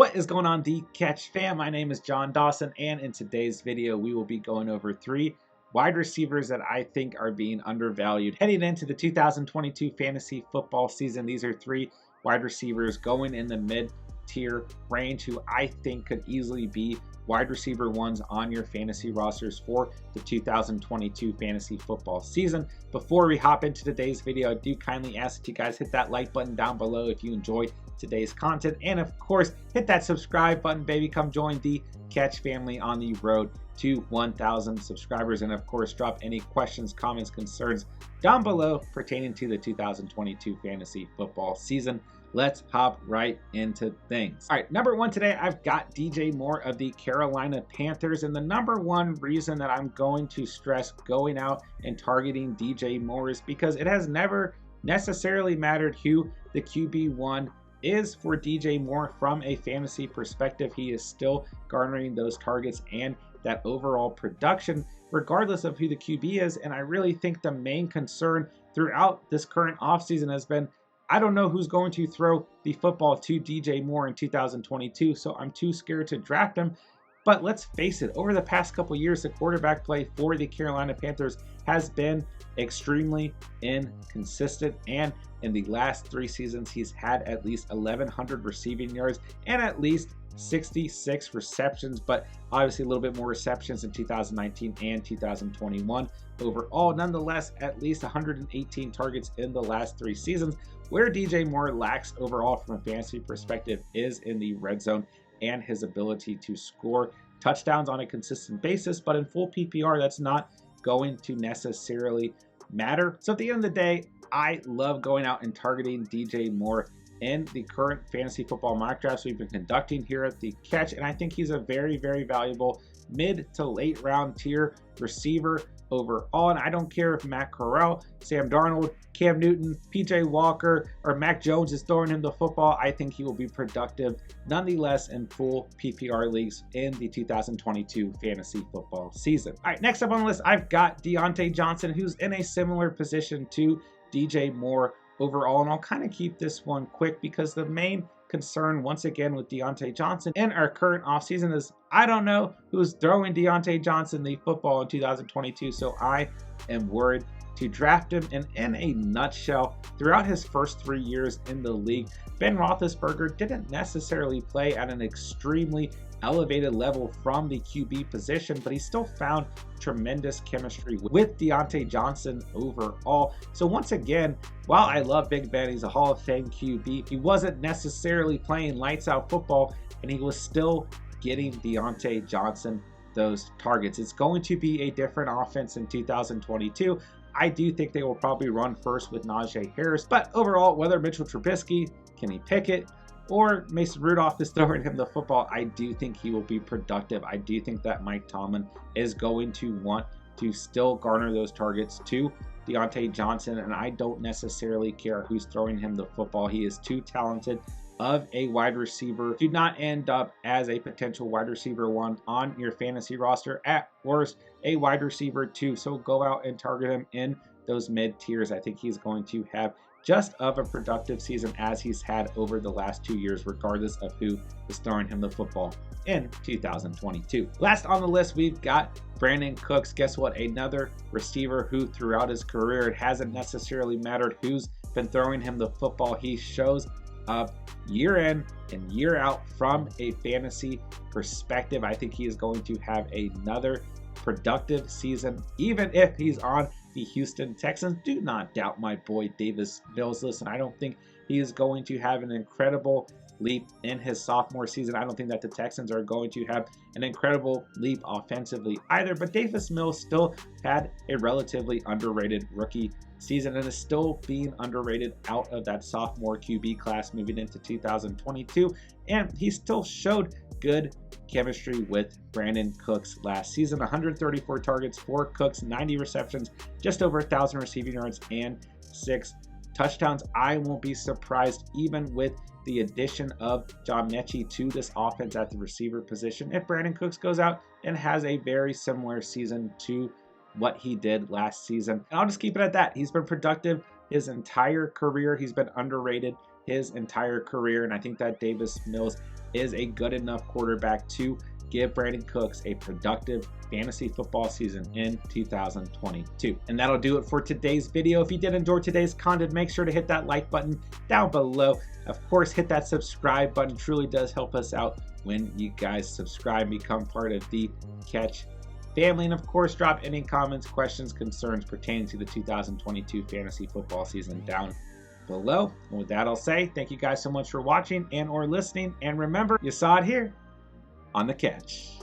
What is going on, the Catch fam? My name is John Dawson, and in today's video, we will be going over 3 wide receivers that I think are being undervalued heading into the 2022 fantasy football season. These are 3 wide receivers going in the mid-tier range who I think could easily be wide receiver ones on your fantasy rosters for the 2022 fantasy football season. Before we hop into today's video, I do kindly ask that you guys hit that like button down below if you enjoyed today's content, and of course hit that subscribe button, baby. Come join the Catch family on the road to 1,000 subscribers, and of course drop any questions, comments, concerns down below pertaining to the 2022 fantasy football season. Let's hop right into things. All right, number 1 today, I've got DJ Moore of the Carolina Panthers, and the number 1 reason that I'm going to stress going out and targeting DJ Moore is because it has never necessarily mattered who the QB1 is for DJ Moore from a fantasy perspective. He is still garnering those targets and that overall production regardless of who the QB is. And I really think the main concern throughout this current offseason has been, I don't know who's going to throw the football to DJ Moore in 2022, so I'm too scared to draft him. But let's face it, over the past couple years, the quarterback play for the Carolina Panthers has been extremely inconsistent, and in the last 3 seasons, he's had at least 1,100 receiving yards and at least 66 receptions, but obviously a little bit more receptions in 2019 and 2021 overall. Nonetheless, at least 118 targets in the last 3 seasons. Where DJ Moore lacks overall from a fantasy perspective is in the red zone and his ability to score touchdowns on a consistent basis, but in full PPR, that's not going to necessarily matter. So at the end of the day, I love going out and targeting DJ Moore in the current fantasy football mock drafts we've been conducting here at the Catch, and I think he's a very, very valuable mid to late round tier receiver overall. And I don't care if Matt Corral, Sam Darnold, Cam Newton, PJ Walker, or Mac Jones is throwing him the football. I think he will be productive nonetheless in full PPR leagues in the 2022 fantasy football season. All right, next up on the list, I've got Deontay Johnson, who's in a similar position to DJ Moore overall. And I'll kind of keep this one quick because the main concern once again with Deontay Johnson in our current offseason is I don't know who's throwing Deontay Johnson the football in 2022, so I am worried to draft him. And in a nutshell, throughout his first 3 years in the league, Ben Roethlisberger didn't necessarily play at an extremely elevated level from the QB position, but he still found tremendous chemistry with Deontay Johnson overall. So once again, while I love Big Ben, he's a Hall of Fame QB, he wasn't necessarily playing lights out football, and he was still getting Deontay Johnson those targets. It's going to be a different offense in 2022. I do think they will probably run first with Najee Harris, but overall, whether Mitchell Trubisky, Kenny Pickett, or Mason Rudolph is throwing him the football, I do think he will be productive. I do think that Mike Tomlin is going to want to still garner those targets to Deontay Johnson, and I don't necessarily care who's throwing him the football. He is too talented of a wide receiver to not end up as a potential wide receiver 1 on your fantasy roster. At worst, a wide receiver 2. So go out and target him in those mid tiers. I think he's going to have just of a productive season as he's had over the last 2 years, regardless of who is throwing him the football in 2022. Last on the list, we've got Brandon Cooks. Guess what? Another receiver who throughout his career, it hasn't necessarily mattered who's been throwing him the football. He shows up year in and year out from a fantasy perspective. I think he is going to have another productive season, even if he's on the Houston Texans. Do not doubt my boy Davis Mills. Listen, I don't think he is going to have an incredible leap in his sophomore season. I don't think that the Texans are going to have an incredible leap offensively either, but Davis Mills still had a relatively underrated rookie season and is still being underrated out of that sophomore QB class moving into 2022, and he still showed good chemistry with Brandon Cooks last season. 134 targets for Cooks, 90 receptions, just over 1,000 receiving yards, and 6 touchdowns. I won't be surprised, even with the addition of John Mechie to this offense at the receiver position, if Brandon Cooks goes out and has a very similar season to what he did last season. And I'll just keep it at that. He's been productive his entire career. He's been underrated his entire career, and I think that Davis Mills is a good enough quarterback to give Brandon Cooks a productive fantasy football season in 2022. And that'll do it for today's video. If you did enjoy today's content, make sure to hit that like button down below. Of course, hit that subscribe button. It truly does help us out when you guys subscribe and become part of the Catch family. And of course, drop any comments, questions, concerns pertaining to the 2022 fantasy football season down below. And with that, I'll say thank you guys so much for watching and or listening. And remember, you saw it here on The Catch.